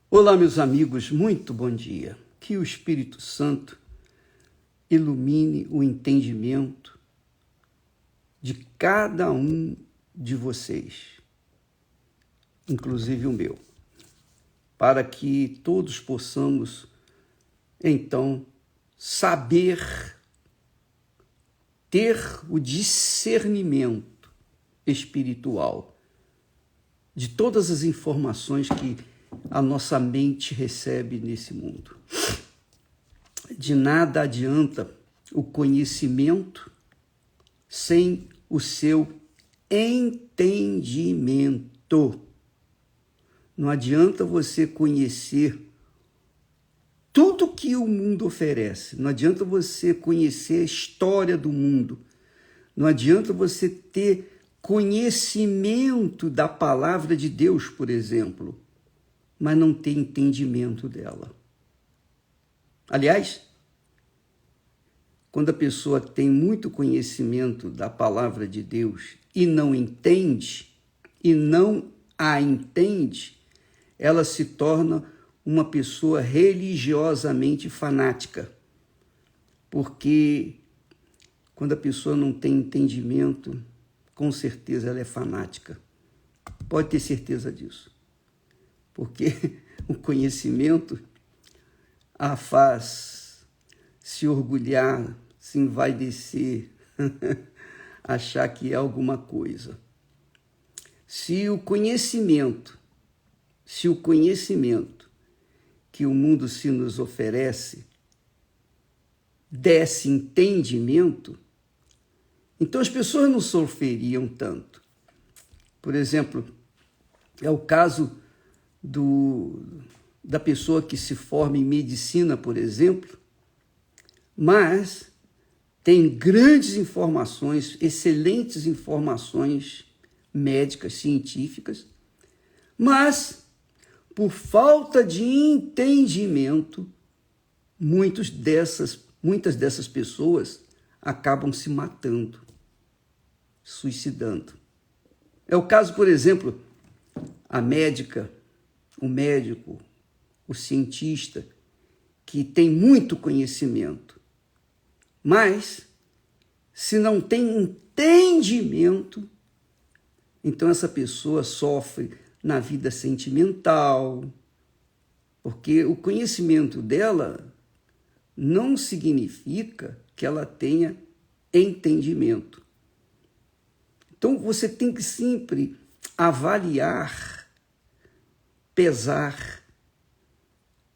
Olá, meus amigos, muito bom dia. Que o Espírito Santo ilumine o entendimento de cada um de vocês, inclusive o meu, para que todos possamos, então, saber ter o discernimento espiritual de todas as informações que a nossa mente recebe nesse mundo. De nada adianta o conhecimento sem o seu entendimento. Não adianta você conhecer tudo que o mundo oferece. Não adianta você conhecer a história do mundo. Não adianta você ter conhecimento da palavra de Deus, por exemplo, mas não ter entendimento dela. Aliás, quando a pessoa tem muito conhecimento da palavra de Deus e não a entende, ela se torna uma pessoa religiosamente fanática. Porque quando a pessoa não tem entendimento, com certeza ela é fanática. Pode ter certeza disso. Porque o conhecimento a faz se orgulhar, se envaidecer, achar que é alguma coisa. Se o conhecimento que o mundo se nos oferece desse entendimento, então as pessoas não sofreriam tanto. Por exemplo, é o caso da pessoa que se forma em medicina, por exemplo, mas tem grandes informações, excelentes informações médicas, científicas, mas por falta de entendimento, muitas dessas pessoas acabam se matando, suicidando. É o caso, por exemplo, a médica, o médico, o cientista, que tem muito conhecimento, mas se não tem entendimento, então essa pessoa sofre na vida sentimental, porque o conhecimento dela não significa que ela tenha entendimento. Então você tem que sempre avaliar, pesar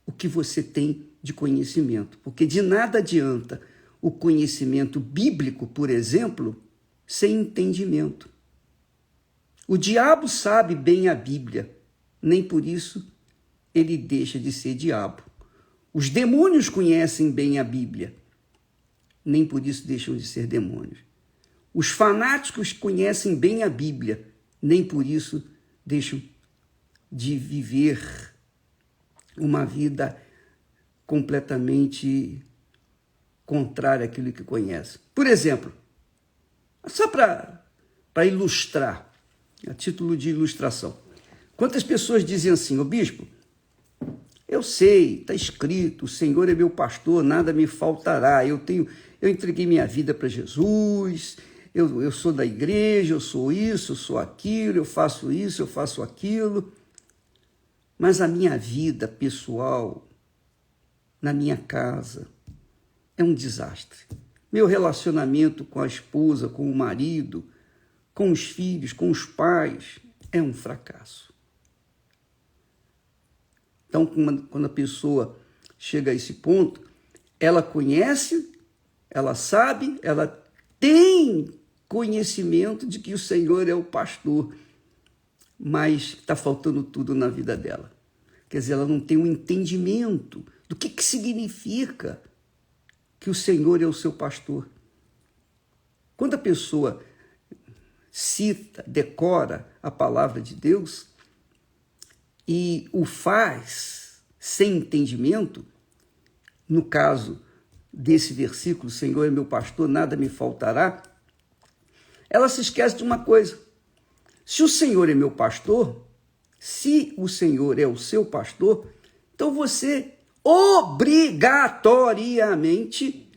o que você tem de conhecimento, porque de nada adianta o conhecimento bíblico, por exemplo, sem entendimento. O diabo sabe bem a Bíblia, nem por isso ele deixa de ser diabo. Os demônios conhecem bem a Bíblia, nem por isso deixam de ser demônios. Os fanáticos conhecem bem a Bíblia, nem por isso deixam de viver uma vida completamente contrária àquilo que conhece. Por exemplo, só para ilustrar, a título de ilustração, quantas pessoas dizem assim: ô bispo, eu sei, está escrito, o Senhor é meu pastor, nada me faltará, eu entreguei minha vida para Jesus, eu sou da igreja, eu sou isso, eu sou aquilo, eu faço isso, eu faço aquilo, mas a minha vida pessoal, na minha casa, é um desastre. Meu relacionamento com a esposa, com o marido, com os filhos, com os pais, é um fracasso. Então, quando a pessoa chega a esse ponto, ela conhece, ela sabe, ela tem conhecimento de que o Senhor é o pastor, mas está faltando tudo na vida dela. Quer dizer, ela não tem um entendimento do que significa que o Senhor é o seu pastor. Quando a pessoa cita, decora a palavra de Deus e o faz sem entendimento, no caso desse versículo, Senhor é meu pastor, nada me faltará, ela se esquece de uma coisa: se o Senhor é meu pastor, se o Senhor é o seu pastor, Então você obrigatoriamente,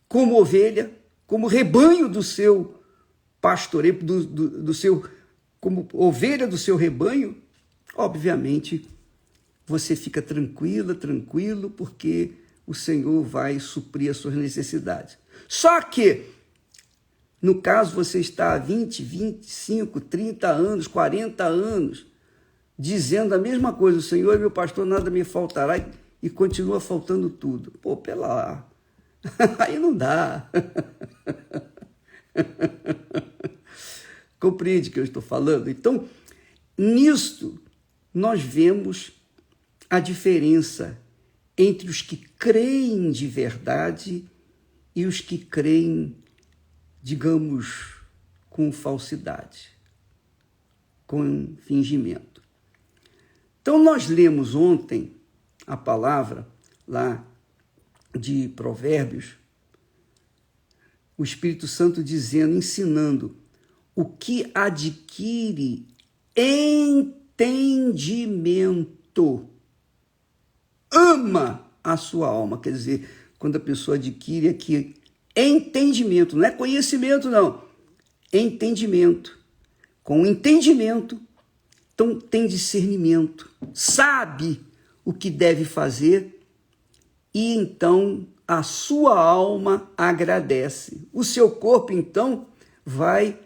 como ovelha, como rebanho do seu pastoreio, como ovelha do seu rebanho, obviamente você fica tranquilo, porque o Senhor vai suprir as suas necessidades. Só que, no caso, você está há 20, 25, 30 anos, 40 anos, dizendo a mesma coisa: o Senhor é meu pastor, nada me faltará, e continua faltando tudo. Pô, pela lá. Aí não dá. Compreende o que eu estou falando? Então, nisto, nós vemos a diferença entre os que creem de verdade e os que creem, digamos, com falsidade, com fingimento. Então, nós lemos ontem a palavra lá de Provérbios, o Espírito Santo dizendo, ensinando: o que adquire entendimento ama a sua alma. Quer dizer, quando a pessoa adquire aqui entendimento, não é conhecimento, não, entendimento. Com entendimento, então tem discernimento, sabe o que deve fazer, e então a sua alma agradece. O seu corpo, então, vai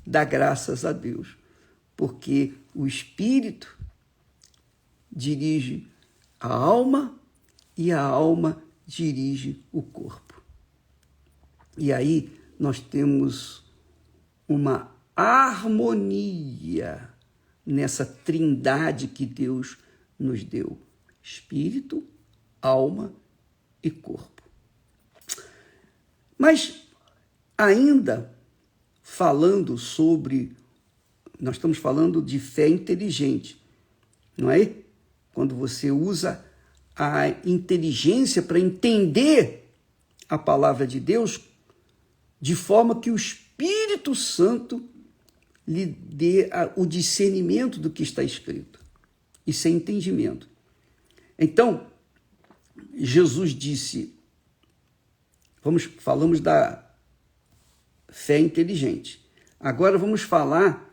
dar graças a Deus, porque o Espírito dirige a alma e a alma dirige o corpo. E aí nós temos uma harmonia nessa trindade que Deus nos deu: espírito, alma e corpo. Mas ainda falando sobre, nós estamos falando de fé inteligente, não é? Quando você usa a inteligência para entender a palavra de Deus de forma que o Espírito Santo lhe dê o discernimento do que está escrito. Isso é entendimento. Então, Jesus disse, falamos da fé inteligente. Agora vamos falar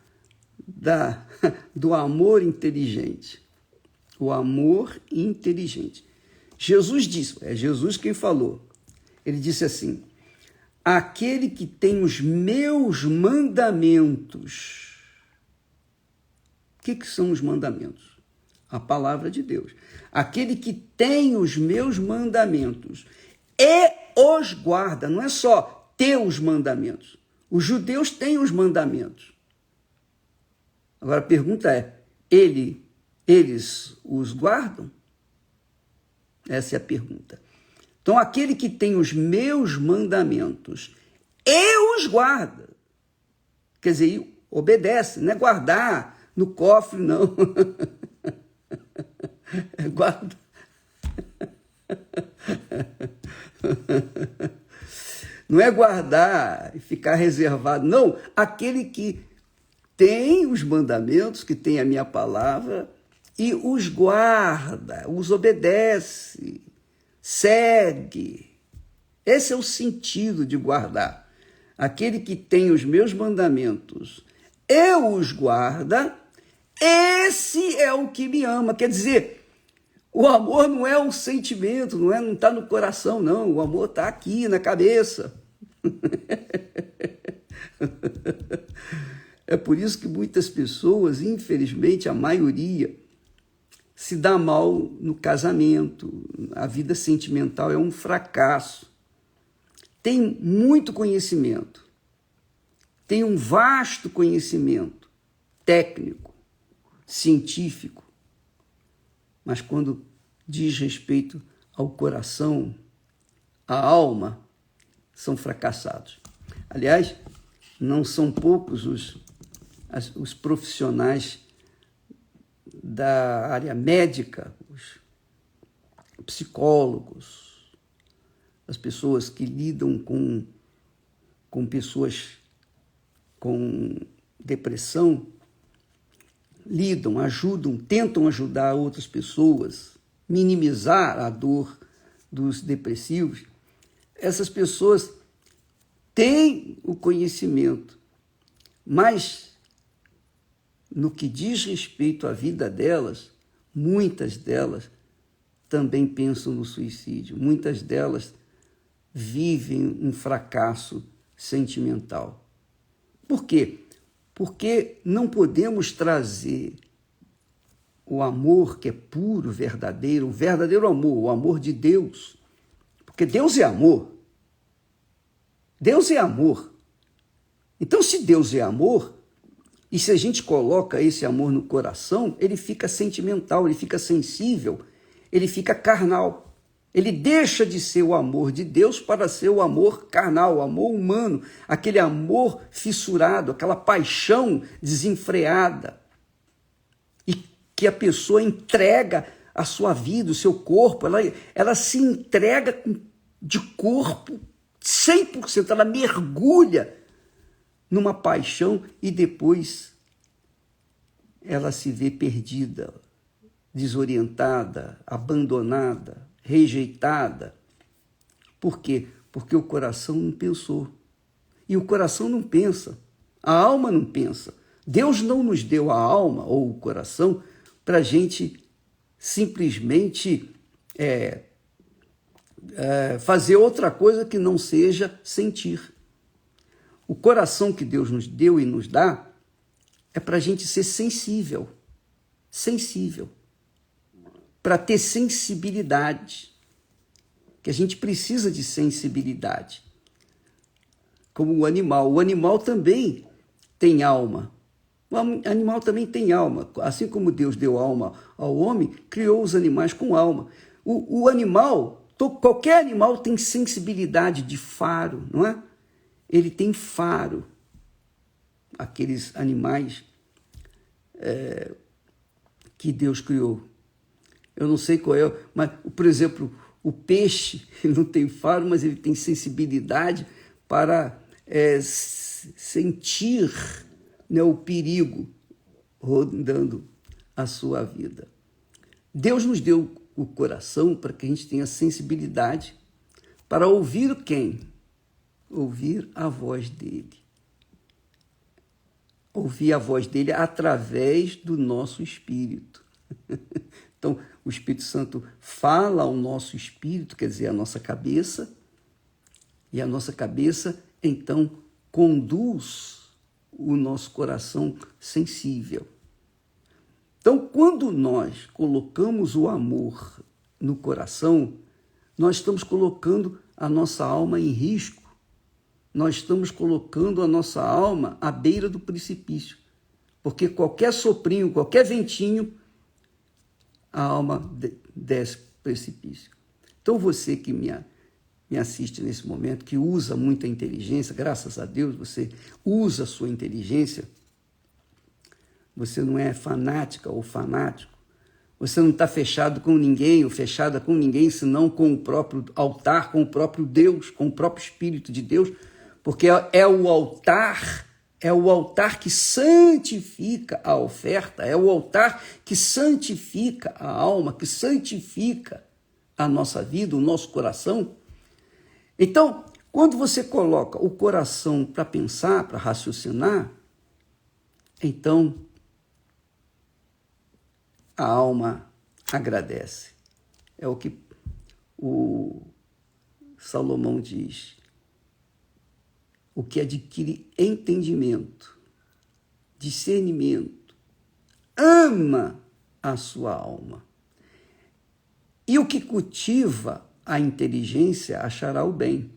do amor inteligente. O amor inteligente. Jesus disse, é Jesus quem falou. Ele disse assim: aquele que tem os meus mandamentos. O que são os mandamentos? A palavra de Deus. Aquele que tem os meus mandamentos e os guarda, não é só ter os mandamentos. Os judeus têm os mandamentos. Agora a pergunta é, eles os guardam? Essa é a pergunta. Então, aquele que tem os meus mandamentos e os guarda, quer dizer, obedece, não é guardar no cofre, não. É guarda. Não é guardar e ficar reservado, não. Aquele que tem os mandamentos, que tem a minha palavra, e os guarda, os obedece, segue. Esse é o sentido de guardar. Aquele que tem os meus mandamentos e os guarda, esse é o que me ama. Quer dizer, o amor não é um sentimento, não está no coração, não. O amor está aqui na cabeça. É por isso que muitas pessoas, infelizmente a maioria, se dá mal no casamento. A vida sentimental é um fracasso. Tem muito conhecimento, tem um vasto conhecimento técnico, científico, mas quando diz respeito ao coração, à alma, são fracassados. Aliás, não são poucos os profissionais da área médica, os psicólogos, as pessoas que lidam com pessoas com depressão, lidam, ajudam, tentam ajudar outras pessoas minimizar a dor dos depressivos, essas pessoas têm o conhecimento, mas no que diz respeito à vida delas, muitas delas também pensam no suicídio, muitas delas vivem um fracasso sentimental. Por quê? Porque não podemos trazer o amor que é puro, verdadeiro, o verdadeiro amor, o amor de Deus. Porque Deus é amor. Deus é amor. Então, se Deus é amor, e se a gente coloca esse amor no coração, ele fica sentimental, ele fica sensível, ele fica carnal. Ele deixa de ser o amor de Deus para ser o amor carnal, o amor humano, aquele amor fissurado, aquela paixão desenfreada. E que a pessoa entrega a sua vida, o seu corpo, ela se entrega de corpo 100%, ela mergulha numa paixão e depois ela se vê perdida, desorientada, abandonada, rejeitada. Por quê? Porque o coração não pensou. E o coração não pensa. A alma não pensa. Deus não nos deu a alma ou o coração para a gente simplesmente fazer outra coisa que não seja sentir. O coração que Deus nos deu e nos dá é para a gente ser sensível. Sensível. Para ter sensibilidade, que a gente precisa de sensibilidade, como o animal também tem alma, o animal também tem alma, assim como Deus deu alma ao homem, criou os animais com alma. O animal, qualquer animal tem sensibilidade de faro, não é? Ele tem faro, aqueles animais que Deus criou. Eu não sei qual é, mas, por exemplo, o peixe não tem faro, mas ele tem sensibilidade para sentir, né, o perigo rondando a sua vida. Deus nos deu o coração para que a gente tenha sensibilidade para ouvir quem? Ouvir a voz dele. Ouvir a voz dele através do nosso espírito. Então, o Espírito Santo fala ao nosso espírito, quer dizer, a nossa cabeça, e a nossa cabeça, então, conduz o nosso coração sensível. Então, quando nós colocamos o amor no coração, nós estamos colocando a nossa alma em risco. Nós estamos colocando a nossa alma à beira do precipício. Porque qualquer soprinho, qualquer ventinho, a alma desce para o precipício. Então, você que me assiste nesse momento, que usa muita inteligência, graças a Deus, você usa a sua inteligência, você não é fanática ou fanático, você não está fechado com ninguém ou fechada com ninguém, senão com o próprio altar, com o próprio Deus, com o próprio Espírito de Deus, porque é o altar que santifica a oferta, é o altar que santifica a alma, que santifica a nossa vida, o nosso coração. Então, quando você coloca o coração para pensar, para raciocinar, então a alma agradece. É o que o Salomão diz. O que adquire entendimento, discernimento, ama a sua alma. E o que cultiva a inteligência achará o bem,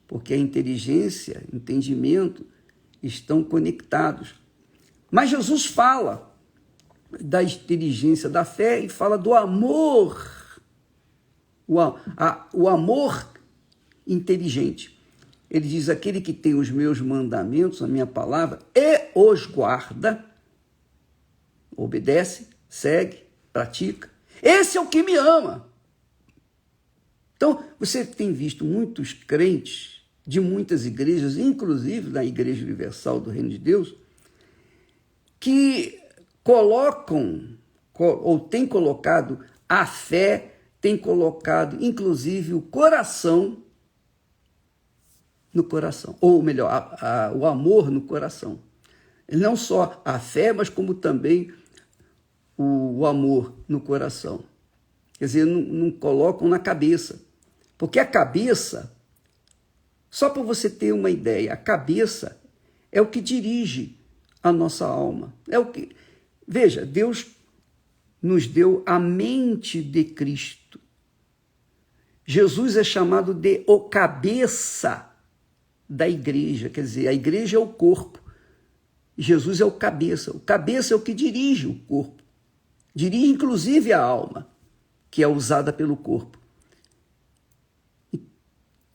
porque a inteligência, entendimento, estão conectados. Mas Jesus fala da inteligência da fé e fala do amor, o amor inteligente. Ele diz, aquele que tem os meus mandamentos, a minha palavra, e os guarda, obedece, segue, pratica, esse é o que me ama. Então, você tem visto muitos crentes de muitas igrejas, inclusive da Igreja Universal do Reino de Deus, que colocam, ou têm colocado a fé tem colocado, inclusive, o coração no coração. Ou melhor, o amor no coração. Não só a fé, mas como também o amor no coração. Quer dizer, não colocam na cabeça. Porque a cabeça, só para você ter uma ideia, a cabeça é o que dirige a nossa alma. Veja, Deus nos deu a mente de Cristo. Jesus é chamado de o cabeça da igreja, quer dizer, a igreja é o corpo. Jesus é o cabeça. O cabeça é o que dirige o corpo. Dirige inclusive a alma, que é usada pelo corpo.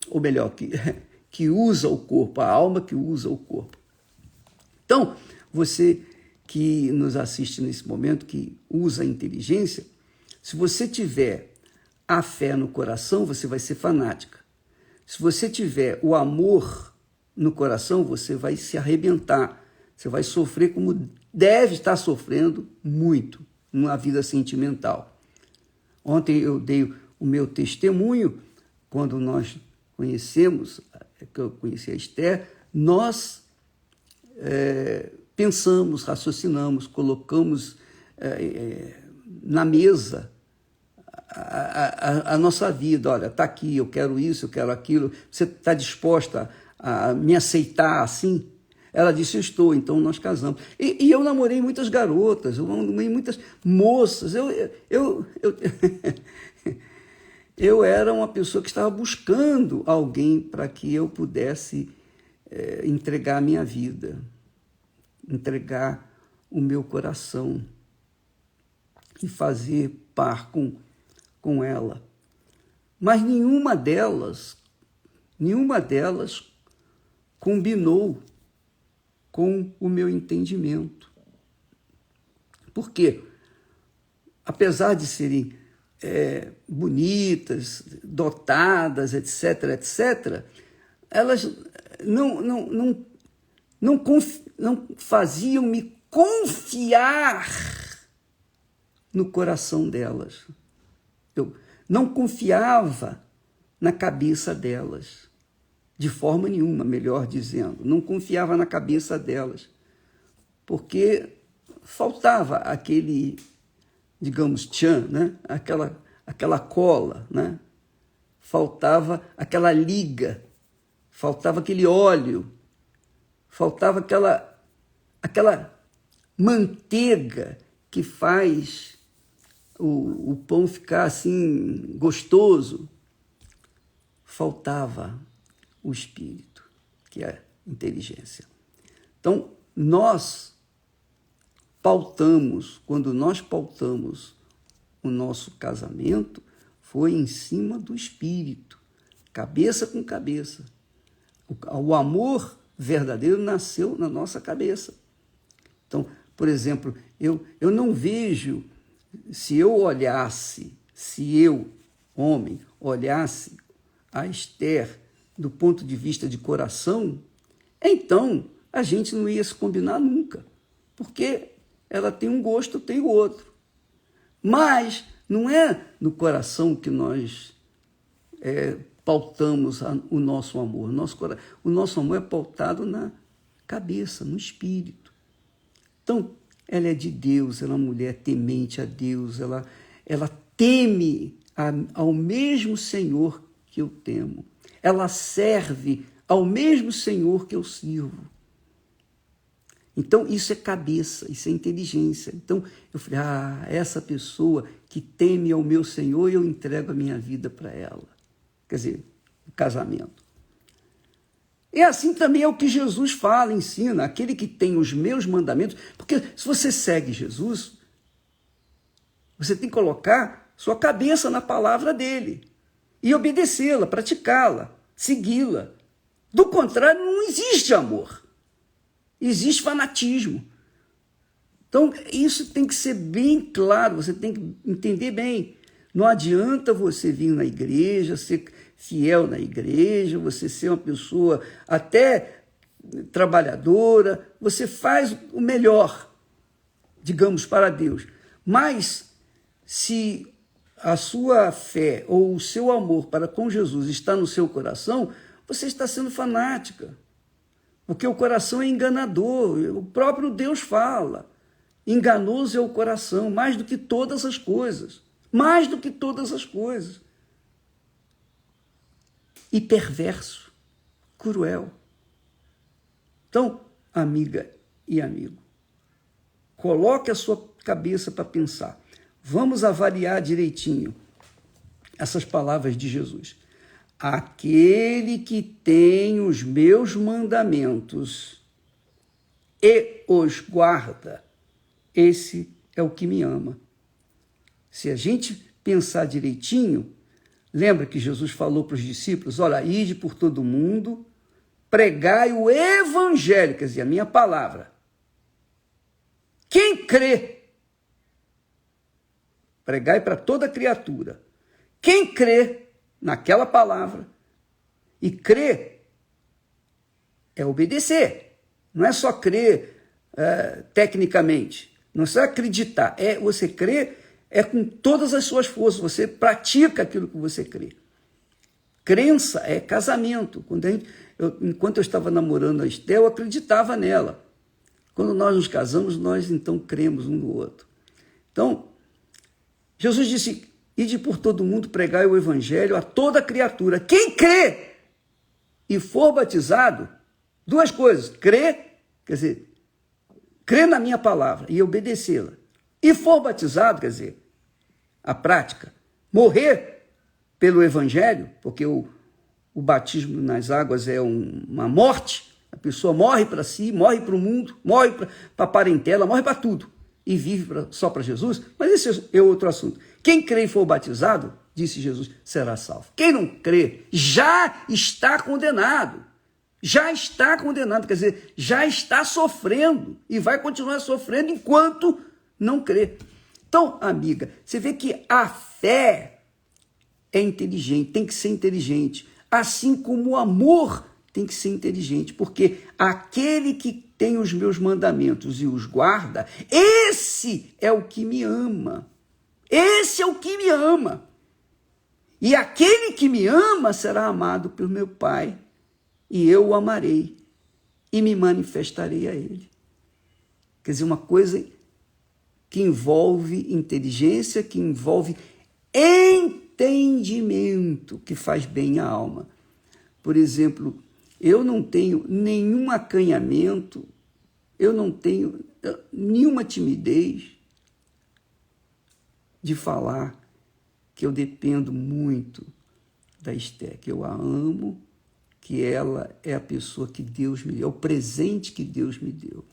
Ou melhor, que usa o corpo, a alma que usa o corpo. Então, você que nos assiste nesse momento, que usa a inteligência, se você tiver a fé no coração, você vai ser fanática. Se você tiver o amor no coração, você vai se arrebentar. Você vai sofrer como deve estar sofrendo muito numa vida sentimental. Ontem eu dei o meu testemunho, quando nós conhecemos, que eu conheci a Esther, nós pensamos, raciocinamos, colocamos na mesa a nossa vida. Olha, está aqui, eu quero isso, eu quero aquilo. Você está disposta a me aceitar assim? Ela disse, eu estou, então nós casamos. E eu namorei muitas garotas, eu namorei muitas moças. Eu era uma pessoa que estava buscando alguém para que eu pudesse entregar a minha vida, entregar o meu coração e fazer par com ela. Mas nenhuma delas combinou com o meu entendimento. Por quê? Apesar de serem bonitas, dotadas, etc., etc., elas não faziam-me confiar no coração delas. Eu não confiava na cabeça delas, de forma nenhuma, melhor dizendo. Não confiava na cabeça delas, porque faltava aquele, digamos, tchan, né? aquela cola, né? Faltava aquela liga, faltava aquele óleo, faltava aquela manteiga que faz o pão ficar assim gostoso. Faltava o espírito, que é a inteligência. Então, quando nós pautamos o nosso casamento, foi em cima do espírito, cabeça com cabeça. O amor verdadeiro nasceu na nossa cabeça. Então, por exemplo, eu não vejo, se eu, homem, olhasse a Esther do ponto de vista de coração, então a gente não ia se combinar nunca, porque ela tem um gosto, eu tenho outro. Mas não é no coração que nós pautamos o nosso amor. O nosso amor é pautado na cabeça, no espírito. Então, ela é de Deus, ela é uma mulher temente a Deus, ela teme ao mesmo Senhor que eu temo. Ela serve ao mesmo Senhor que eu sirvo. Então, isso é cabeça, isso é inteligência. Então, eu falei, essa pessoa que teme ao meu Senhor, eu entrego a minha vida para ela. Quer dizer, o casamento. E assim também é o que Jesus fala, ensina, aquele que tem os meus mandamentos, porque se você segue Jesus, você tem que colocar sua cabeça na palavra dele e obedecê-la, praticá-la, segui-la. Do contrário, não existe amor. Existe fanatismo. Então, isso tem que ser bem claro, você tem que entender bem. Não adianta você vir na igreja, ser fiel na igreja, você ser uma pessoa até trabalhadora, você faz o melhor, digamos, para Deus. Mas, se a sua fé ou o seu amor para com Jesus está no seu coração, você está sendo fanática. Porque o coração é enganador, o próprio Deus fala. Enganoso é o coração, mais do que todas as coisas. Mais do que todas as coisas. E perverso, cruel. Então, amiga e amigo, coloque a sua cabeça para pensar. Vamos avaliar direitinho essas palavras de Jesus. Aquele que tem os meus mandamentos e os guarda, esse é o que me ama. Se a gente pensar direitinho, lembra que Jesus falou para os discípulos, olha, ide por todo mundo, pregai o evangelho, quer dizer, a minha palavra. Quem crê, pregai para toda criatura. Quem crê naquela palavra e crer é obedecer. Não é só crer tecnicamente, não é só acreditar, você crer com todas as suas forças, você pratica aquilo que você crê. Crença é casamento. Enquanto eu estava namorando a Estel, eu acreditava nela. Quando nós nos casamos, nós então cremos um no outro. Então, Jesus disse, ide por todo mundo, pregai o evangelho a toda criatura. Quem crê e for batizado, duas coisas, crer, quer dizer, crer na minha palavra e obedecê-la. E for batizado, quer dizer, a prática, morrer pelo evangelho, porque o batismo nas águas é uma morte, a pessoa morre para si, morre para o mundo, morre para a parentela, morre para tudo, e vive só para Jesus, mas esse é outro assunto. Quem crê e for batizado, disse Jesus, será salvo. Quem não crê já está condenado. Já está condenado, quer dizer, já está sofrendo e vai continuar sofrendo enquanto não crê. Então, amiga, você vê que a fé é inteligente, tem que ser inteligente, assim como o amor tem que ser inteligente, porque aquele que tem os meus mandamentos e os guarda, esse é o que me ama. Esse é o que me ama. E aquele que me ama será amado pelo meu Pai, e eu o amarei e me manifestarei a ele. Quer dizer, uma coisa que envolve inteligência, que envolve entendimento, que faz bem à alma. Por exemplo, eu não tenho nenhum acanhamento, eu não tenho nenhuma timidez de falar que eu dependo muito da Esté, que eu a amo, que ela é a pessoa que Deus me deu, é o presente que Deus me deu.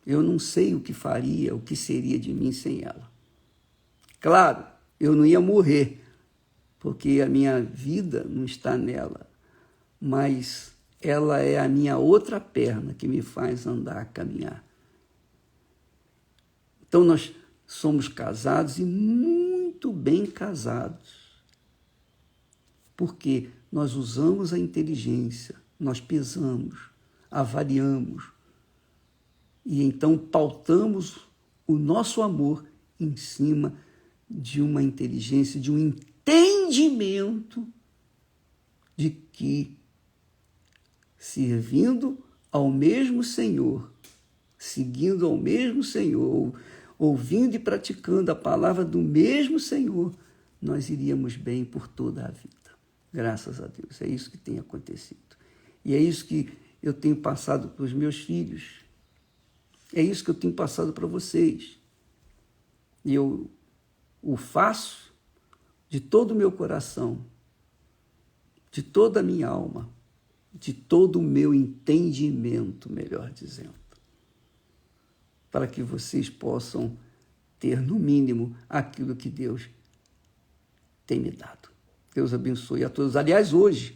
Eu não sei o que faria, o que seria de mim sem ela. Claro, eu não ia morrer, porque a minha vida não está nela, mas ela é a minha outra perna que me faz andar, caminhar. Então nós somos casados e muito bem casados, porque nós usamos a inteligência, nós pesamos, avaliamos, e então pautamos o nosso amor em cima de uma inteligência, de um entendimento de que, servindo ao mesmo Senhor, seguindo ao mesmo Senhor, ouvindo e praticando a palavra do mesmo Senhor, nós iríamos bem por toda a vida. Graças a Deus. É isso que tem acontecido. E é isso que eu tenho passado para os meus filhos. É isso que eu tenho passado para vocês. E eu o faço de todo o meu coração, de toda a minha alma, de todo o meu entendimento, melhor dizendo, para que vocês possam ter, no mínimo, aquilo que Deus tem me dado. Deus abençoe a todos. Aliás, hoje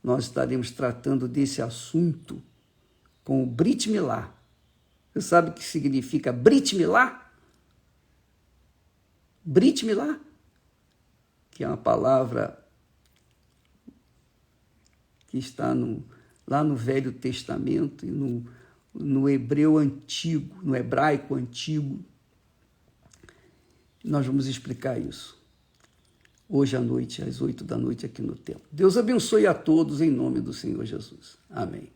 nós estaremos tratando desse assunto com o Brit Milá. Você sabe o que significa Brit Milá? Brit Milá, que é uma palavra que está lá no Velho Testamento e no hebreu antigo, no hebraico antigo. Nós vamos explicar isso hoje à noite, às 8 da noite, aqui no templo. Deus abençoe a todos em nome do Senhor Jesus. Amém.